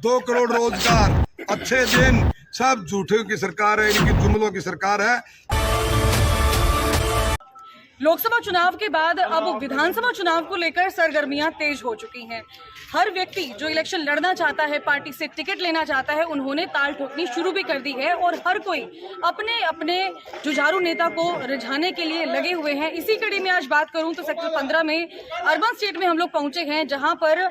2 करोड़ रोजगार, अच्छे दिन, सब झूठों की सरकार है, इनकी जुमलों की सरकार है। लोकसभा चुनाव के बाद अब विधानसभा चुनाव को लेकर सरगर्मियां तेज हो चुकी हैं। हर व्यक्ति जो इलेक्शन लड़ना चाहता है, पार्टी से टिकट लेना चाहता है, उन्होंने ताल ठोकनी शुरू भी कर दी है और हर कोई अपने अपने जुझारू नेता को रिझाने के लिए लगे हुए हैं। इसी कड़ी में आज बात करूं तो सेक्टर 15 में अर्बन स्टेट में हम लोग पहुंचे हैं, जहां पर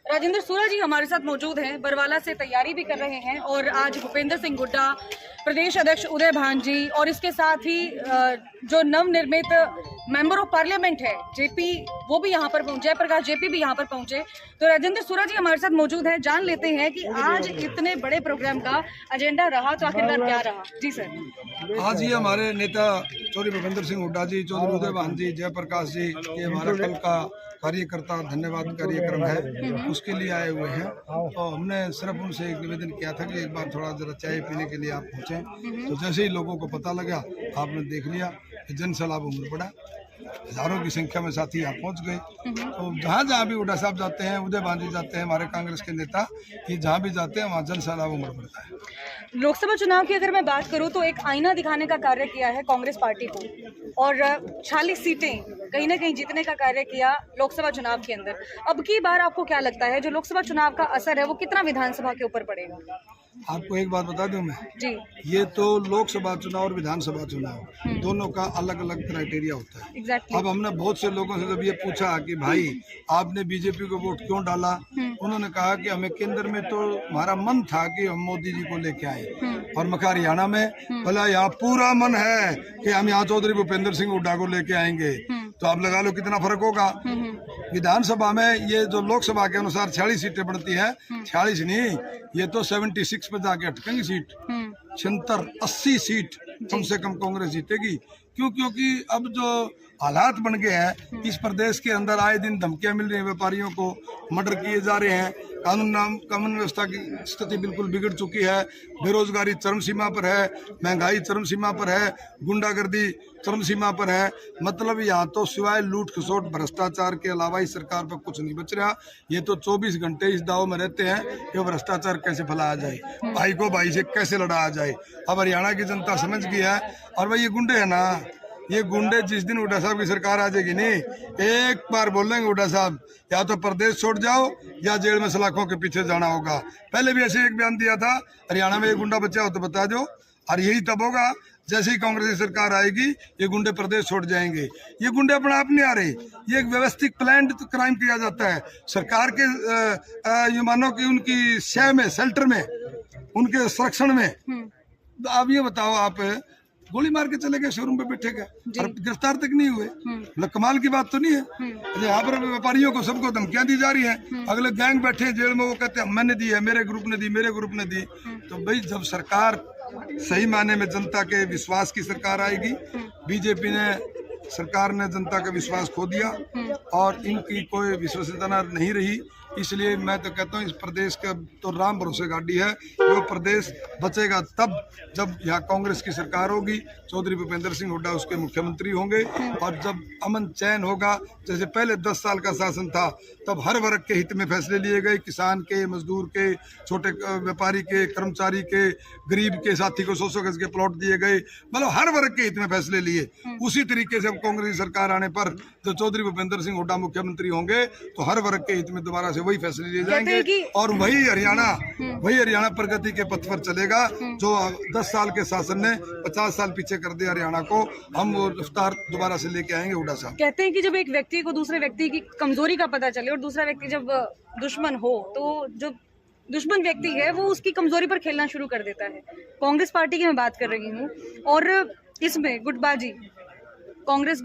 राजेंद्र सूरा जी हमारे साथ मौजूद हैं, बरवाला से तैयारी भी कर रहे हैं और आज भूपेंद्र सिंह हुड्डा, प्रदेश अध्यक्ष उदय भान जी और इसके साथ ही जो नवनिर्मित मेंबर ऑफ पार्लियामेंट है जेपी, वो भी यहाँ पर पहुंचे, जयप्रकाश जेपी भी यहाँ पर पहुंचे। तो राजेंद्र सूरा जी हमारे साथ मौजूद हैं, जान लेते हैं कि आज इतने बड़े प्रोग्राम का एजेंडा रहा तो आखिरकार क्या रहा। जी सर। आज ही हमारे नेता चौधरी भूपेंद्र सिंह हुड्डा जी, चौधरी उदय भान जी, जयप्रकाश जी, ये हमारा कल का कार्यकर्ता धन्यवाद कार्यक्रम है, उसके लिए आए हुए हैं। तो हमने सिर्फ उनसे एक निवेदन किया था कि एक बार थोड़ा जरा चाय पीने के लिए आप पहुंचे। तो जैसे ही लोगों को पता लगा, आपने देख लिया कि जन सैलाब उमड़ पड़ा, हजारों की संख्या में साथी यहाँ पहुंच गए। तो जहाँ जहाँ भी हुड्डा साहब जाते हैं, उदय भान जी जाते हैं, हमारे कांग्रेस के नेता, ये जहाँ भी जाते हैं वहाँ जन सैलाब उमड़ पड़ता है। लोकसभा चुनाव की अगर मैं बात करूं तो एक आईना दिखाने का कार्य किया है कांग्रेस पार्टी को और 46 सीटें कहीं ना कहीं जीतने का कार्य किया लोकसभा चुनाव के अंदर। अब की बार आपको क्या लगता है जो लोकसभा चुनाव का असर है वो कितना विधानसभा के ऊपर पड़ेगा? आपको एक बात बता दूं मैं जी, ये तो लोकसभा चुनाव और विधानसभा चुनाव दोनों का अलग अलग क्राइटेरिया होता है। एग्जैक्टली। अब हमने बहुत से लोगों से जब ये पूछा कि भाई आपने बीजेपी को वोट क्यों डाला, उन्होंने कहा कि हमें केंद्र में तो हमारा मन था कि हम मोदी जी को लेके आए और मका हरियाणा में भला यहाँ पूरा मन है कि हम यहाँ चौधरी भूपेंद्र सिंह हुड्डा को लेके आएंगे। तो आप लगा लो कितना फर्क होगा। विधानसभा में ये जो लोकसभा के अनुसार 46 सीटें बढ़ती है, 46 नहीं, ये तो 76 पे जाके अटकेंगी सीट। 76-80 सीट कम से कम कांग्रेस जीतेगी। क्योंकि अब जो हालात बन गए हैं इस प्रदेश के अंदर, आए दिन धमकियां मिल रही हैं, व्यापारियों को मर्डर किए जा रहे हैं, कानून व्यवस्था की स्थिति बिल्कुल बिगड़ चुकी है, बेरोजगारी चरम सीमा पर है, महंगाई चरम सीमा पर है, गुंडागर्दी चरम सीमा पर है। मतलब यहाँ तो सिवाय लूट खसोट भ्रष्टाचार के अलावा इस सरकार पर कुछ नहीं बच रहा। ये तो 24 घंटे इस दाव में रहते हैं कि भ्रष्टाचार कैसे फैलाया जाए, भाई को भाई से कैसे लड़ाया जाए। अब हरियाणा की जनता समझ गई है। और भाई ये गुंडे है ना, ये गुंडे जिस दिन हुड्डा साहब की सरकार आ जाएगी नहीं, एक बार बोलेंगे हुड्डा साहब या तो प्रदेश छोड़ जाओ या जेल में सलाखों के पीछे जाना होगा। पहले भी ऐसे एक बयान दिया था, हरियाणा में एक गुंडा बच्चा हो तो बता दो। और यही तब होगा जैसे ही कांग्रेस की सरकार आएगी, ये गुंडे प्रदेश छोड़ जाएंगे। ये गुंडे अपने आप नहीं आ रहे, ये एक व्यवस्थित प्लान क्राइम किया जाता है सरकार के ये मानो कि उनकी शय में, शेल्टर में, उनके संरक्षण में। तो आप ये बताओ, आप गोली मार के चले गए, शोरूम पे बैठे गए और गिरफ्तार तक नहीं हुए। मतलब कमाल की बात तो नहीं है। यहाँ पर व्यापारियों को सबको धमकियां दी जा रही हैं, अगले गैंग बैठे हैं जेल में, वो कहते हैं मैंने दी है, मेरे ग्रुप ने दी, मेरे ग्रुप ने दी। तो भाई जब सरकार सही मायने में जनता के विश्वास की सरकार आएगी, बीजेपी ने सरकार ने जनता का विश्वास खो दिया और इनकी कोई विश्वसनीयता नहीं रही। इसलिए मैं तो कहता हूँ इस प्रदेश का तो राम भरोसे गाड़ी है। वो प्रदेश बचेगा तब जब यहाँ कांग्रेस की सरकार होगी, चौधरी भूपेंद्र सिंह हुड्डा उसके मुख्यमंत्री होंगे और जब अमन चैन होगा। जैसे पहले 10 साल का शासन था तब हर वर्ग के हित में फैसले लिए गए, किसान के, मजदूर के, छोटे व्यापारी के, कर्मचारी के, गरीब के साथी को 100-100 गज के प्लॉट दिए गए। मतलब हर वर्ग के हित में फैसले लिए। उसी तरीके से अब कांग्रेस की सरकार आने पर जब चौधरी भूपेंद्र सिंह हुड्डा मुख्यमंत्री होंगे तो हर वर्ग के हित में दोबारा से वही फैसले लिए जाएंगे और वही हरियाणा प्रगति के पथ पर चलेगा। जो 10 साल के शासन ने 50 साल पीछे कर दिया हरियाणा को, हम वो रफ्तार दोबारा से लेके आएंगे। हुड्डा साहब कहते हैं कि जब एक व्यक्ति को दूसरे व्यक्ति की कमजोरी का पता चले और दूसरा व्यक्ति जब दुश्मन हो तो जो दुश्मन व्यक्ति है वो उसकी कमजोरी पर खेलना शुरू कर देता है। कांग्रेस पार्टी की मैं बात कर रही हूँ और इसमें गुटबाजी, कांग्रेस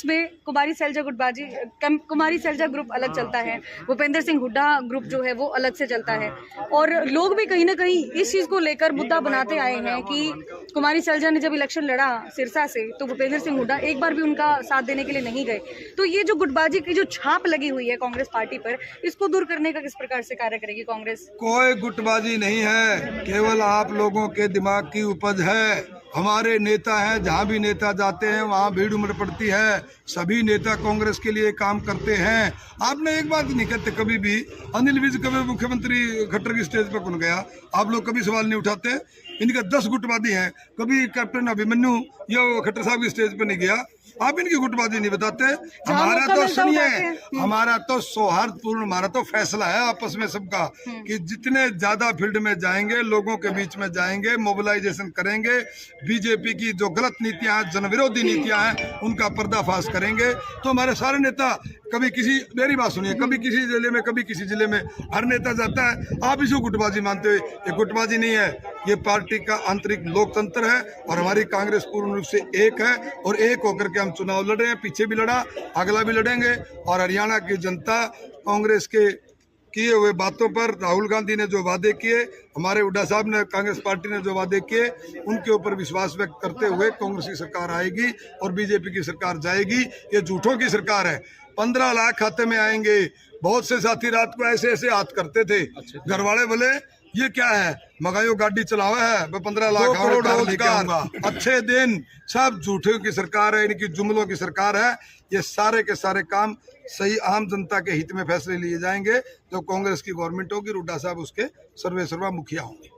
में कुमारी सैलजा गुटबाजी, कुमारी सैलजा ग्रुप अलग चलता है, भूपेंद्र सिंह हुड्डा ग्रुप जो है वो अलग से चलता है। और लोग भी कहीं ना कहीं इस चीज़ को लेकर मुद्दा बनाते आए हैं कि कुमारी सैलजा ने जब इलेक्शन लड़ा सिरसा से तो भूपेंद्र सिंह हुड्डा एक बार भी उनका साथ देने के लिए नहीं गए। तो ये जो गुटबाजी की जो छाप लगी हुई है कांग्रेस पार्टी पर, इसको दूर करने का किस प्रकार से कार्य करेगी कांग्रेस? कोई गुटबाजी नहीं है, केवल आप लोगों के दिमाग की उपज है। हमारे नेता हैं, जहाँ भी नेता जाते हैं वहाँ भीड़ उमड़ पड़ती है। सभी नेता कांग्रेस के लिए काम करते हैं। आपने एक बात नहीं कहते कभी भी, अनिल विज कभी मुख्यमंत्री खट्टर की स्टेज पर कौन गया? आप लोग कभी सवाल नहीं उठाते। इनका 10 गुटबाजी हैं, कभी कैप्टन अभिमन्यु या खट्टर साहब की स्टेज पर नहीं गया। आप इनकी गुटबाजी नहीं बताते। हमारा तो सुनिए, हमारा तो सौहार्दपूर्ण, हमारा तो फैसला है आपस में सबका कि जितने ज्यादा फील्ड में जाएंगे, लोगों के बीच में जाएंगे, मोबिलाइजेशन करेंगे, बीजेपी की जो गलत नीतियां हैं, जनविरोधी नीतियां हैं, उनका पर्दाफाश करेंगे। तो हमारे सारे नेता कभी किसी, मेरी बात सुनिए, कभी किसी जिले में, कभी किसी जिले में, हर नेता जाता है। आप इसको गुटबाजी मानते हो, ये गुटबाजी नहीं है, ये पार्टी का आंतरिक लोकतंत्र है और हमारी कांग्रेस पूर्ण रूप से एक है और एक होकर के हम चुनाव लड़ रहे हैं। पीछे भी लड़ा, अगला भी लड़ेंगे। और हरियाणा की जनता कांग्रेस के किए हुए बातों पर, राहुल गांधी ने जो वादे किए, हमारे हुड्डा साहब ने, कांग्रेस पार्टी ने जो वादे किए, उनके ऊपर विश्वास व्यक्त करते हुए कांग्रेस की सरकार आएगी और बीजेपी की सरकार जाएगी। ये झूठों की सरकार है। 15 लाख खाते में आएंगे। बहुत से साथी रात को ऐसे ऐसे हाथ करते थे, घर वाले बोले ये क्या है, मगायो गाड़ी चलावा है, मैं 15 लाख रोजगार, अच्छे दिन। सब झूठों की सरकार है, इनकी जुमलों की सरकार है। ये सारे के सारे काम सही आम जनता के हित में फैसले लिए जाएंगे। जो कांग्रेस की गवर्नमेंट होगी, हुड्डा साहब उसके सर्वेसर्वा मुखिया होंगे।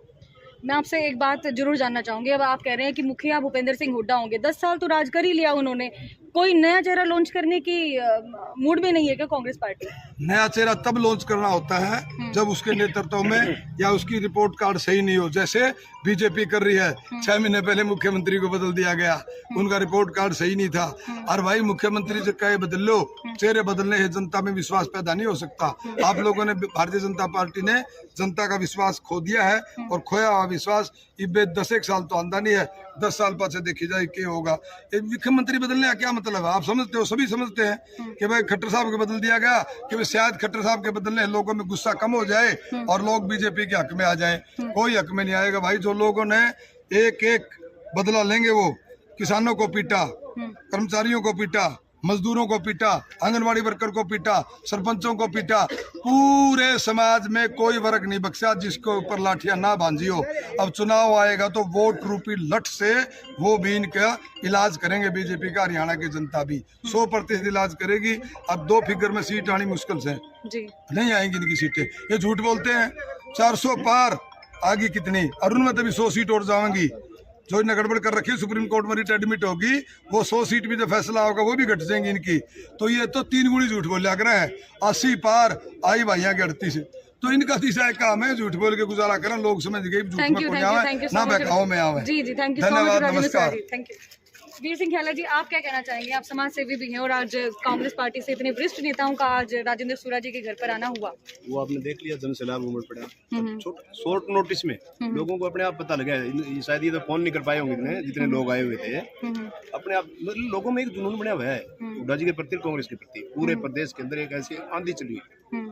मैं आपसे एक बात जरूर जानना चाहूंगी। अब आप कह रहे हैं कि मुखिया भूपेंद्र सिंह हुड्डा होंगे, 10 साल तो राज कर ही लिया उन्होंने, कोई नया चेहरा लॉन्च करने की मूड में नहीं है क्या कांग्रेस पार्टी? नया चेहरा तब लॉन्च करना होता है जब उसके नेतृत्व में या उसकी रिपोर्ट कार्ड सही नहीं हो। जैसे बीजेपी कर रही है, 6 महीने पहले मुख्यमंत्री को बदल दिया गया, उनका रिपोर्ट कार्ड सही नहीं था। और भाई मुख्यमंत्री से कहे बदल लो, चेहरे बदलने से जनता में विश्वास पैदा नहीं हो सकता। आप लोगों ने, भारतीय जनता पार्टी ने जनता का विश्वास खो दिया है और खोया हुआ विश्वास ये 10 साल तो आंदा नहीं है। 10 साल पाछे देखी जाए क्या होगा। मुख्यमंत्री बदलने का क्या मतलब है? आप समझते हो, सभी समझते हैं कि भाई खट्टर साहब को बदल दिया गया कि शायद खट्टर साहब के बदलने लोगों में गुस्सा कम हो जाए और लोग बीजेपी के हक में आ जाएं। कोई हक में नहीं आएगा भाई। जो लोगों ने एक एक बदला लेंगे, वो किसानों को पीटा, कर्मचारियों को पीटा, मजदूरों को पीटा, आंगनवाड़ी वर्कर को पीटा, सरपंचों को पीटा, पूरे समाज में कोई वर्ग नहीं बख्शा जिसके ऊपर लाठियां ना बांधी हो। अब चुनाव आएगा तो वोट रूपी लठ से वो भी इनका इलाज करेंगे बीजेपी का। हरियाणा की जनता भी 100% इलाज करेगी। अब 2 फिगर में सीट आनी मुश्किल से जी नहीं आएंगी इनकी सीटें। ये झूठ बोलते हैं। 400 पार आगे कितनी, और उनमें तभी 100 सीट और जाएंगी। जो इन्हें गड़बड़ कर रखी, सुप्रीम कोर्ट में रिट एडमिट होगी, वो 100 सीट भी जो फैसला होगा वो भी घट जाएंगी इनकी। तो ये तो 3 गुणी झूठ बोल लग रहे हैं। 80 पार आई भाइया की 38। तो इनका तीसरा एक काम है झूठ बोल के गुजारा करें। लोग समझ गए झूठ में कौन आवे ना बहकाओ में आवे। जी जी, थैंक यू, धन्यवाद, नमस्कार। Thank you. वीर सिंह ख्याला जी, आप क्या कहना चाहेंगे? आप समाज सेवी भी हैं और आज कांग्रेस पार्टी से इतने वरिष्ठ नेताओं का आज राजेंद्र सूरा जी के घर पर आना हुआ। वो आपने देख लिया, जन सैलाब उमड़ पड़ा। शॉर्ट नोटिस में लोगों को अपने आप पता लगा है। शायद ये तो फोन नहीं कर पाए होंगे इतने, जितने लोग आए हुए थे। अपने आप मतलब लोगों में एक जुनून बना हुआ है हुड्डा जी के प्रति, कांग्रेस के प्रति। पूरे प्रदेश के अंदर एक ऐसी आंधी चली है।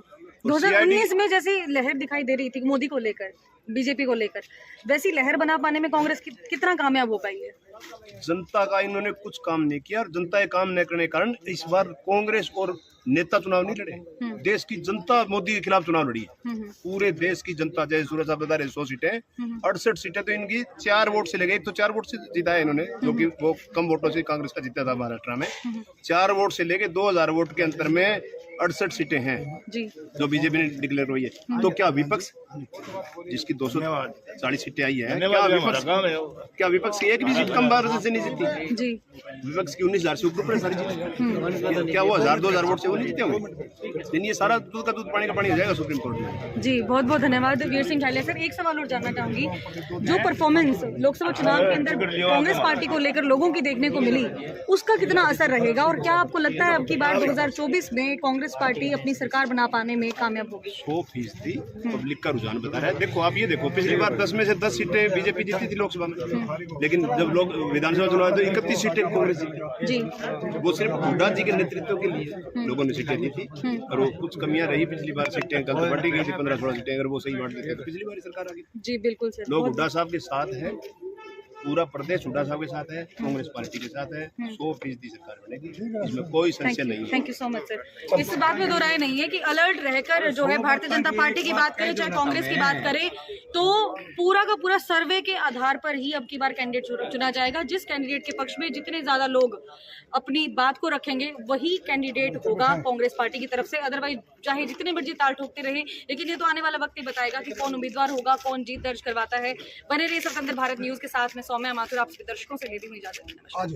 2019 में जैसी लहर दिखाई दे रही थी मोदी को लेकर, बीजेपी को लेकर, वैसी लहर बना पाने में कांग्रेस कितना कामयाब हो पाई है? जनता का इन्होंने कुछ काम नहीं किया और जनता ये काम नहीं करने के कारण इस बार कांग्रेस और नेता चुनाव नहीं लड़े। देश की जनता मोदी के खिलाफ चुनाव लड़ी। पूरे देश की जनता, जैसे सूरज साहब बता रहे 100 सीटें, 68 सीटें तो इनकी 4 वोट से लगे। एक तो 4 वोट से जीता है इन्होंने, जो कि वो कम वोटों से कांग्रेस का जीता था महाराष्ट्र में। 4 वोट से लेके 2000 वोट के अंतर में 68 सीटें हैं जी, जो बीजेपी ने डिक्लेयर हुई है। तो क्या विपक्ष, जिसकी 240 सीटें आई है, क्या विपक्ष की एक भी सीट कम बार से नहीं जीती जी? विपक्ष की 19,000 से ऊपर सारी जीती। क्या वो 1000-2000 वोट से वो नहीं जीते होंगे? लेकिन ये सारा दूध का दूध पानी का पानी हो जाएगा सुप्रीम कोर्ट में। जी, बहुत बहुत धन्यवाद वीर सिंह ख्यालिया सर। एक सवाल और जानना चाहूंगी, जो परफॉर्मेंस लोकसभा चुनाव के अंदर कांग्रेस पार्टी को लेकर लोगों की देखने को मिली, उसका कितना असर रहेगा और क्या आपको लगता है अब की बार 2024 में कांग्रेस पार्टी अपनी सरकार बना पाने में कामयाब होगी? 100% पब्लिक का रुझान बता रहा है। देखो आप ये देखो, पिछली बार 10 में से 10 सीटें बीजेपी जीती थी लोकसभा में, लेकिन जब लोग विधानसभा चुनाव तो 31 सीटें कांग्रेस जीती जी। वो सिर्फ हुड्डा जी के नेतृत्व के लिए लोगों ने सीटें दी थी और वो कुछ कमियां रही पिछली बार। सीटें कल तो बढ़ गई थी 15-16 सीटें, अगर वो सही बांट देते तो पिछली बार सरकार आ गई जी। बिल्कुल सर, लोग हुड्डा साहब के साथ है, पूरा प्रदेश हुड्डा साहब के साथ है, कांग्रेस पार्टी के साथ है। 100% सरकार बनेगी, इसमें कोई संशय नहीं है। Thank you so much sir. इस बात में दो राय नहीं है कि अलर्ट रहकर जो है भारतीय जनता पार्टी की बात करें चाहे कांग्रेस की बात करें, तो पूरा का पूरा सर्वे के आधार पर ही अब की बार कैंडिडेट चुना जाएगा। जिस कैंडिडेट के पक्ष में जितने ज्यादा लोग अपनी बात को रखेंगे वही कैंडिडेट होगा कांग्रेस पार्टी की तरफ से। अदरवाइज चाहे जितने मर्जी ताल ठोकते रहे, लेकिन ये तो आने वाला वक्त ही बताएगा कि कौन उम्मीदवार होगा, कौन जीत दर्ज करवाता है। बने रहिए स्वतंत्र भारत न्यूज के साथ में सौम्या माथुर, आपके दर्शकों से लेती हुई इजाजत।